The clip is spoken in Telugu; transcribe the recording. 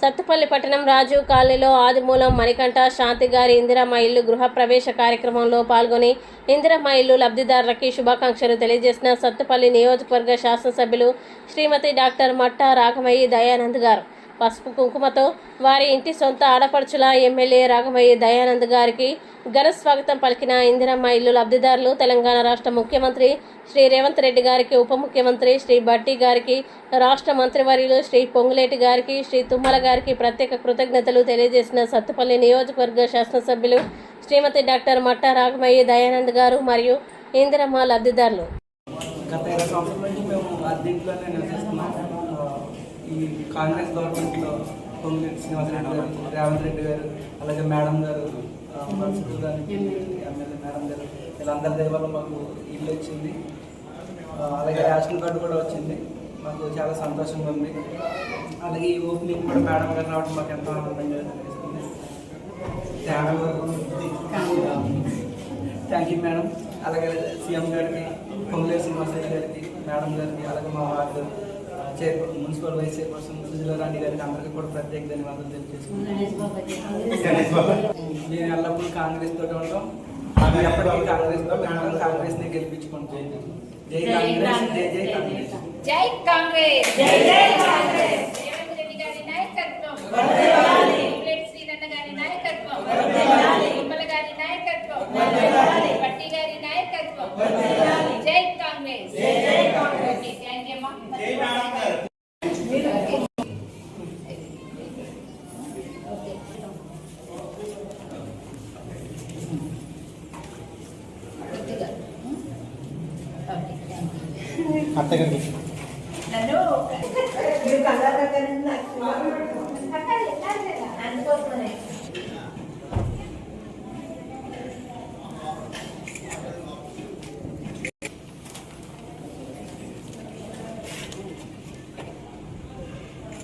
సత్తుపల్లి పట్టణం రాజు కాలనీలో ఆదిమూలం మణికంఠ శాంతి గారి ఇందిరమ్మ ఇల్లు గృహప్రవేశ కార్యక్రమంలో పాల్గొని ఇందిరమ్మ ఇల్లు లబ్ధిదారులకి శుభాకాంక్షలు తెలియజేసిన సత్తుపల్లి నియోజకవర్గ శాసనసభ్యులు శ్రీమతి డాక్టర్ మట్టా రాఘమయ్యి దయానంద్ గారు పసుపు కుంకుమతో వారి ఇంటి సొంత ఆడపడుచుల ఎమ్మెల్యే రాఘమయ్యి దయానంద్ గారికి ఘన స్వాగతం పలికిన ఇందిరమ్మ ఇల్లు లబ్ధిదారులు తెలంగాణ రాష్ట్ర ముఖ్యమంత్రి శ్రీ రేవంత్ రెడ్డి గారికి, ఉప ముఖ్యమంత్రి శ్రీ భట్టి గారికి, రాష్ట్ర మంత్రివర్యులు శ్రీ పొంగులేటి గారికి, శ్రీ తుమ్మల గారికి ప్రత్యేక కృతజ్ఞతలు తెలియజేసిన సత్తుపల్లి నియోజకవర్గ శాసనసభ్యులు శ్రీమతి డాక్టర్ మట్టా రాఘమయ్యి దయానంద్ గారు మరియు ఇందిరమ్మ లబ్ధిదారులు. గత 20 సంవత్సరాల నుంచి మేము అద్దెంట్లోనే నివసిస్తున్నాం. ఈ కాంగ్రెస్ గవర్నమెంట్లో పొంగులేటి శ్రీనివాసరెడ్డి గారు, రేవంత్ రెడ్డి గారు, అలాగే మేడం గారు, గారికి ఎమ్మెల్యే మేడం గారు, వీళ్ళందరి దగ్గర వల్ల మాకు ఇల్లు వచ్చింది. అలాగే రేషన్ కార్డు కూడా వచ్చింది. మాకు చాలా సంతోషంగా ఉంది. అలాగే ఈ ఓపెనింగ్ కూడా మేడం గారు రావడం మాకు ఎంతో ఆనందంగా అనిపిస్తుంది. Thank you madam. అలాగే సీఎం గారికి, పొంగులేటి శ్రీనివాసరెడ్డి గారికి, మేడం గారికి, అలాగే మా ward municipal vice chairperson Sujala Rani గారికి అందరికీ కూడా ప్రత్యేక ధన్యవాదాలు తెలియజేసుకున్నాను. నేను ఎల్లప్పుడూ కాంగ్రెస్ తోటి ఉంటాం. ఎప్పటికీ కాంగ్రెస్ ని గెలిపించుకుంటాం. జై కాంగ్రెస్, జై జై కాంగ్రెస్, జై కాంగ్రెస్, జై జై కాంగ్రెస్. రేవంత్ రెడ్డి గారి నాయకత్వం వర్ధిల్లాలి. పొంగులేటి శ్రీనివాసరెడ్డి గారి నాయకత్వం వర్ధిల్లాలి. తుమ్మల గారి నాయకత్వం వర్ధిల్లాలి. భట్టి గారి నాయకత్వం వర్ధిల్లాలి. జై కాంగ్రెస్, జై జై కాంగ్రెస్. థాంక్యూ అమ్మా. జై మేడం గారు. అత్తగారు నన్ను